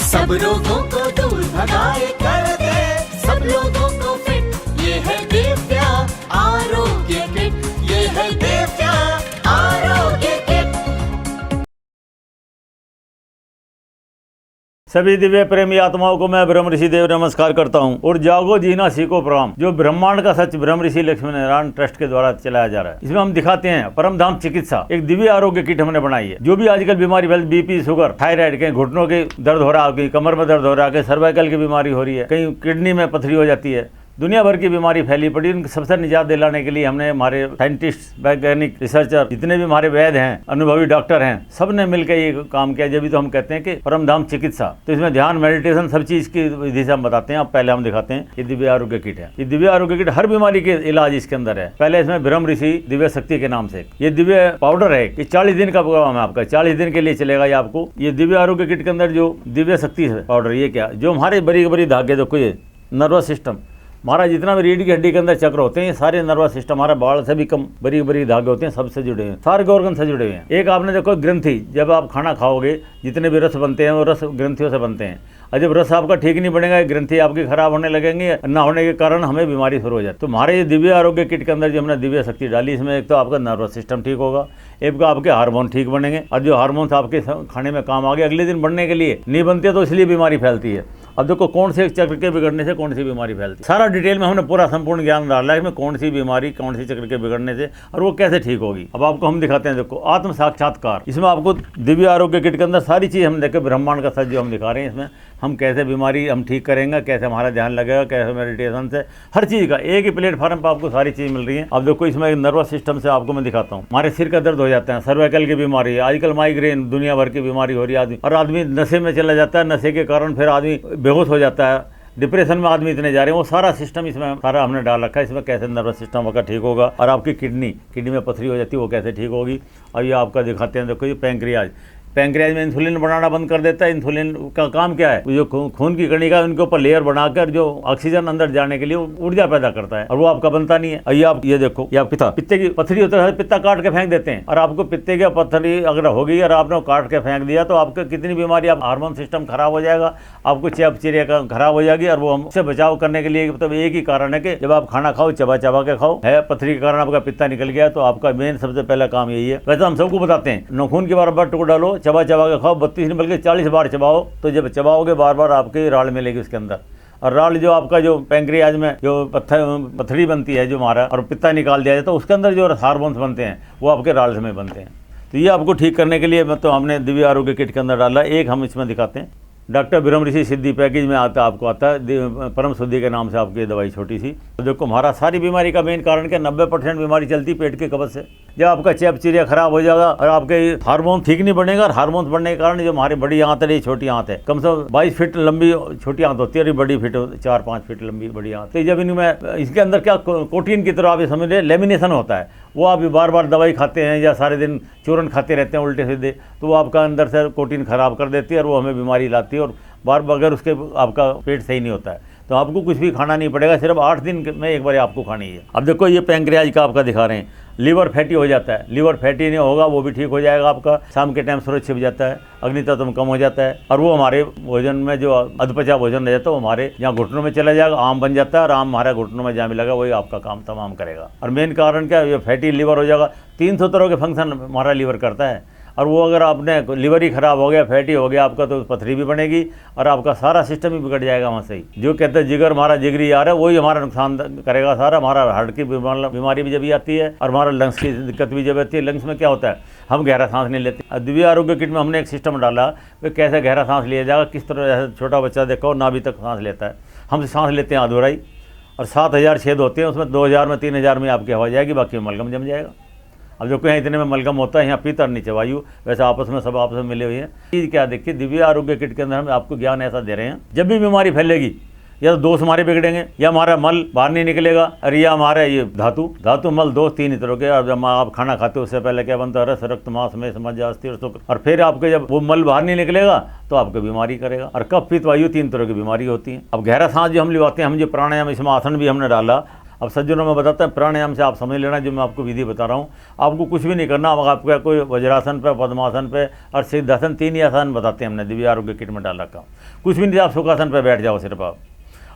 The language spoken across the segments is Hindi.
सब रोगों को दूर भगाए कर दे सब लोगों को फिट। ये है दिव्या आरोग्य किट, ये है दिव्या आरोग्य किट। सभी दिव्य प्रेमी आत्माओं को मैं ब्रह्म ऋषि देव नमस्कार करता हूं और जागो जीना सीखो प्रणाम, जो ब्रह्मांड का सच ब्रह्म ऋषि लक्ष्मी नारायण ट्रस्ट के द्वारा चलाया जा रहा है। इसमें हम दिखाते हैं परम धाम चिकित्सा, एक दिव्य आरोग्य किट हमने बनाई है। जो भी आजकल बीमारी फैल, बीपी, शुगर, थायराइड के, घुटनों के दर्द हो रहा है, कहीं कमर में दर्द हो रहा है, कहीं सर्वाइकल की बीमारी हो रही है, कहीं किडनी में पथरी हो जाती है, दुनिया भर की बीमारी फैली पड़ी, उनकी सबसे निजात दिलाने के लिए हमने हमारे साइंटिस्ट, वैज्ञानिक, रिसर्चर, जितने भी हमारे वैद्य हैं, अनुभवी डॉक्टर हैं, सब ने मिलकर ये काम किया। जब भी तो हम कहते हैं कि परमधाम चिकित्सा, तो इसमें ध्यान, मेडिटेशन, सब चीज़ की विधि से हम बताते हैं। अब पहले हम दिखाते हैं ये दिव्य आरोग्य किट है। ये दिव्य आरोग्य किट हर बीमारी के इलाज इसके अंदर है। पहले इसमें ब्रह्म ऋषि दिव्य शक्ति के नाम से ये दिव्य पाउडर है, ये 40 दिन का प्रोग्राम है आपका, 40 दिन के लिए चलेगा ये आपको। ये दिव्य आरोग्य किट के अंदर जो दिव्य शक्ति है पाउडर, ये क्या, जो हमारे बड़ी बड़ी धागे, देखो ये नर्वस सिस्टम, हमारा जितना भी रीढ़ की हड्डी के अंदर चक्र होते हैं, सारे नर्वस सिस्टम, हमारा बाल से भी कम बड़ी बड़ी धागे होते हैं, सबसे जुड़े हैं, सारे ऑर्गन से जुड़े हुए हैं। एक आपने देखो ग्रंथि, जब आप खाना खाओगे जितने भी रस बनते हैं वो रस ग्रंथियों से बनते हैं, और जब रस आपका ठीक नहीं बनेगा, ग्रंथि आपकी खराब होने लगेंगे, ना होने के कारण हमें बीमारी शुरू हो जाती है। तो हमारे ये दिव्य आरोग्य किट के अंदर जो हमने दिव्य शक्ति डाली, इसमें एक तो आपका नर्वस सिस्टम ठीक होगा, एक आपके हार्मोन ठीक बनेंगे, और जो हार्मोन्स आपके खाने में काम आ गए, अगले दिन बढ़ने के लिए नहीं बनते तो इसलिए बीमारी फैलती है। अब देखो कौन से चक्र के बिगड़ने से कौन सी बीमारी फैलती है, सारा डिटेल में हमने पूरा संपूर्ण ज्ञान डाला है, इसमें कौन सी बीमारी कौन सी चक्र के बिगड़ने से और वो कैसे ठीक होगी। अब आपको हम दिखाते हैं, देखो आत्म साक्षात्कार, इसमें आपको दिव्य आरोग्य किट के अंदर सारी चीज़ हम देखे, ब्रह्मांड का सच जो हम दिखा रहे हैं, इसमें हम कैसे बीमारी हम ठीक करेंगे, कैसे हमारा ध्यान लगेगा, कैसे मेडिटेशन से, हर चीज़ का एक ही प्लेटफॉर्म पर आपको सारी चीज़ मिल रही है। अब देखो इसमें एक नर्वस सिस्टम से आपको मैं दिखाता हूँ, हमारे सिर का दर्द हो जाता है, सर्वाइकल की बीमारी है, आजकल माइग्रेन, दुनिया भर की बीमारी हो रही है आदमी, और आदमी नशे में चला जाता है, नशे के कारण फिर आदमी बेहोश हो जाता है, डिप्रेशन में आदमी इतने जा रहे हैं, वो सारा सिस्टम इसमें सारा हमने डाल रखा है। इसमें कैसे नर्वस सिस्टम आपका ठीक होगा, और आपकी किडनी में पथरी हो जाती है वो कैसे ठीक होगी। और ये आपका दिखाते हैं, देखो ये पैंक्रियाज में इंसुलिन बनाना बंद कर देता है। इंसुलिन का काम क्या है, जो खून की कणिका उनके ऊपर लेयर बनाकर जो ऑक्सीजन अंदर जाने के लिए ऊर्जा पैदा करता है, और वो आपका बनता नहीं है। और ये देखो, ये पित्ते की पथरी होता है, पित्ता काट के फेंक देते हैं, और आपको पित्ते की पथरी अगर होगी और आपने काट के फेंक दिया तो आपको कितनी बीमारी, आप हार्मोन सिस्टम खराब हो जाएगा, आपको चयापचर्या खराब हो जाएगी। और वो हमसे बचाव करने के लिए मतलब एक ही कारण है कि जब आप खाना खाओ चबा चबा के खाओ, है पथरी के कारण आपका पित्ता निकल गया, तो आपका मेन सबसे पहला काम यही है। वैसे हम सबको बताते हैं, नखून के बार टुकड़ा डालो, चबा चबा के खाओ, 32 नहीं बल्कि 40 बार चबाओ, तो जब चबाओगे बार बार आपकी राल मिलेगी उसके अंदर। और राल जो आपका जो पैंक्रियाज में जो पथरी बनती है जो हमारा, और पित्ता निकाल दिया जाए तो उसके अंदर जो हार्मोन्स बनते हैं वो आपके राल में बनते हैं। तो ये आपको ठीक करने के लिए तो हमने दिव्य आरोग्य किट के अंदर डाला। एक हम इसमें दिखाते हैं, डॉक्टर ब्रह्म ऋषि सिद्धि पैकेज में आपको आता है, परम शुद्धि के नाम से आपकी दवाई छोटी सी। तो देखो हमारा सारी बीमारी का मेन कारण क्या, 90% बीमारी चलती पेट के कब्ज से। जब आपका चयापचर्या खराब हो जाएगा और आपके हार्मोन ठीक नहीं बनेगा, और हार्मोन बढ़ने के कारण जो हमारी बड़ी आंत है, छोटी आंत है, कम से कम 22 फीट लंबी छोटी आंत होती है, और बड़ी फीट 4-5 फीट लंबी बड़ी आंत। तो जब इनमें इसके अंदर क्या प्रोटीन की तरह आप ये समझ लें, लेमिनेशन होता है, वो आप बार बार दवाई खाते हैं या सारे दिन चूरन खाते रहते हैं उल्टे सीधे, तो वो आपका अंदर से प्रोटीन खराब कर देती है और वो हमें बीमारी लाती है। और बार बार अगर उसके आपका पेट सही नहीं होता है तो आपको कुछ भी खाना नहीं पड़ेगा, सिर्फ 8 दिन में एक बार आपको खानी है। अब देखो ये पैंक्रियाज का आपका दिखा रहे हैं, लीवर फैटी हो जाता है, लीवर फैटी नहीं होगा वो भी ठीक हो जाएगा आपका। शाम के टाइम सूरज छिप जाता है, अग्नि तत्व कम हो जाता है, और वो हमारे भोजन में जो अधपचा भोजन रह जाता है वो हमारे यहाँ घुटनों में चला जाएगा, आम बन जाता है, और आम हमारे घुटनों में जहाँ मिलेगा वही आपका काम तमाम करेगा। और मेन कारण क्या, ये फैटी लीवर हो जाएगा। 300 तरह के फंक्शन हमारा लीवर करता है, और वो अगर आपने लिवर ही खराब हो गया, फैटी हो गया आपका, तो पथरी भी बनेगी और आपका सारा सिस्टम ही बिगड़ जाएगा वहाँ से ही। जो कहते हैं जिगर हमारा जिगरी यार है, वही हमारा नुकसान करेगा सारा। हमारा हार्ट की बीमारी भी जब भी आती है, और हमारा लंग्स की दिक्कत भी जब आती है। लंग्स में क्या होता है, हम गहरा सांस नहीं लेते। दिव्य आरोग्य किट में हमने एक सिस्टम डाला कि कैसे गहरा सांस लिया जाएगा, किस तरह। जैसे छोटा बच्चा देखो नाभि तक सांस लेता है, हम सांस लेते हैं अधूरा ही, और 7000 छेद होते हैं उसमें, 2000 में 3000 में आपकी हवा जाएगी, बाकी मलगम जम जाएगा। अब जो कहीं इतने में मलगम होता है, यहाँ पीतर नीचे वायु, वैसे आपस में सब आपस में मिले हुए हैं। चीज़ क्या देखिए, दिव्य आरोग्य किट के अंदर हम आपको ज्ञान ऐसा दे रहे हैं, जब भी बीमारी फैलेगी, या तो दोष हमारे बिगड़ेंगे, या हमारा मल बाहर नहीं निकलेगा, अरे या हमारा ये धातु मल दोष 3 ही तरह के। और जब आप खाना खाते हो उससे पहले क्या बनता है, रस, रक्त, मांस में मज्जा, अस्थि और शुक्र। और फिर आपके जब वो मल बाहर नहीं निकलेगा तो आपको बीमारी करेगा। और कफ, पित्त, वायु 3 तरह की बीमारी होती है। अब गहरा सांस जो हम लिवाते हैं, हम जो प्राणायाम, इसमें आसन भी हमने डाला, अब सज्जनों में बताते हैं प्राणायाम से आप समझ लेना जो मैं आपको विधि बता रहा हूँ। आपको कुछ भी नहीं करना, अब आपका कोई वज्रासन पे, पद्मासन पे और सिद्धासन, 3 ही आसन बताते हैं हमने दिव्य आरोग्य किट में डाल रखा। कुछ भी नहीं, आप सुखासन पे बैठ जाओ सिर्फ आप।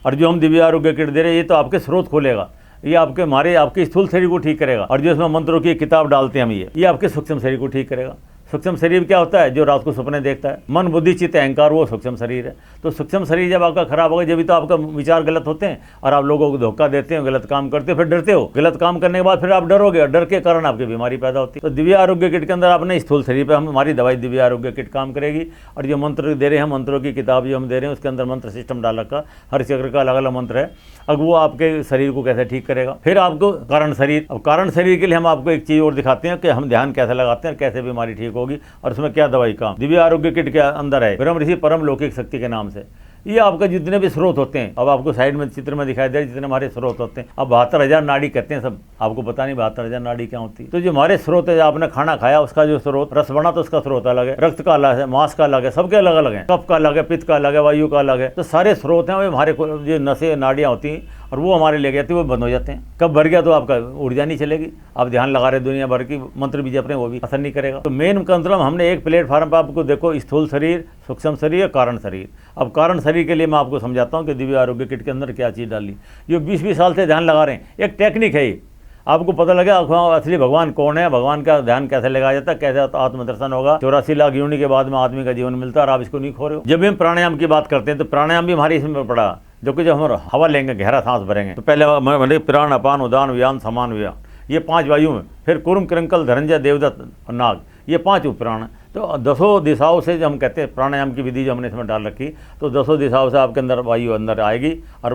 और जो हम दिव्य आरोग्य किट दे रहे हैं ये तो आपके स्रोत खोलेगा, ये आपके स्थूल शरीर को ठीक करेगा। और जो इसमें मंत्रों की किताब डालते हैं हम, ये आपके सूक्ष्म शरीर को ठीक करेगा। सूक्ष्म शरीर क्या होता है? जो रात को सपने देखता है। मन, बुद्धि, चित्त, अहंकार, वो सूक्ष्म शरीर है। तो सूक्ष्म शरीर जब आपका खराब होगा, जब तो आपका विचार गलत होते हैं और आप लोगों को धोखा देते हैं, गलत काम करते हो, फिर डरते हो। गलत काम करने के बाद फिर आप डरोगे और डर के कारण आपकी बीमारी पैदा होती है। तो दिव्य आरोग्य किट के अंदर आपने स्थूल शरीर पर हमारी दवाई दिव्य आरोग्य किट काम करेगी। और जो मंत्र दे रहे हैं, मंत्रों की किताब जो हम दे रहे हैं उसके अंदर मंत्र सिस्टम डाल रखा, हर चक्र का अलग अलग मंत्र है। अब वो आपके शरीर को कैसे ठीक करेगा। फिर आपको कारण शरीर, अब कारण शरीर के लिए हम आपको एक चीज़ और दिखाते हैं कि हम ध्यान कैसे लगाते हैं, कैसे बीमारी ठीक होगी और उसमें क्या दवाई काम। दिव्य आरोग्य किट के अंदर है ब्रह्म ऋषि परम लौकिक शक्ति के नाम से। ये आपका जितने भी स्रोत होते हैं, अब आपको साइड में चित्र में दिखाई दे रहे जितने हमारे स्रोत होते हैं, अब 72,000 नाड़ी कहते हैं सब। आपको पता नहीं 72,000 नाड़ी क्या होती है। तो जो हमारे स्रोत है, आपने खाना खाया उसका जो स्रोत, रस बना तो उसका स्रोत अलग है, रक्त का अलग है, मांस का अलग है, सबके अलग अलग है, कफ का अलग है, पित्त का अलग है, वायु का अलग है। तो सारे स्रोत हैं वो हमारे जो नसें नाड़ियाँ होती हैं और वो हमारे ले जाती है, वो बंद हो जाते हैं। कब भर गया तो आपका ऊर्जा नहीं चलेगी। आप ध्यान लगा रहे दुनिया भर की मंत्र भी जप रहे हैं, वो भी असर नहीं करेगा। तो मेन मतलब हमने एक प्लेटफॉर्म पर आपको देखो, स्थूल शरीर, सूक्ष्म शरीर, कारण शरीर। अब कारण शरीर के लिए मैं आपको समझाता हूँ कि दिव्य आरोग्य किट के अंदर क्या चीज़ डाली। ये 20-20 साल से ध्यान लगा रहे हैं, एक टेक्निक है। आपको पता लगे असली भगवान कौन है, भगवान का ध्यान कैसे लगाया जाता है, कैसे आत्मदर्शन होगा। 84 लाख योनि के बाद में आदमी का जीवन मिलता है और आप इसको नहीं खो रहे हो। जब भी हम प्राणायाम की बात करते हैं तो प्राणायाम भी हमारी इसमें पड़ा। जो कि जब हम हवा लेंगे, गहरा सांस भरेंगे, तो पहले मैंने प्राण, अपान, उदान, व्यान, समान, व्यान, ये 5 वायु में। फिर कुर्म, कृंकल, धनंजय, देवदत्त और नाग, ये 5 उपप्राण। तो 10 दिशाओं से जो हम कहते हैं प्राणायाम की विधि जो हमने इसमें डाल रखी, तो 10 दिशाओं से आपके अंदर वायु अंदर आएगी और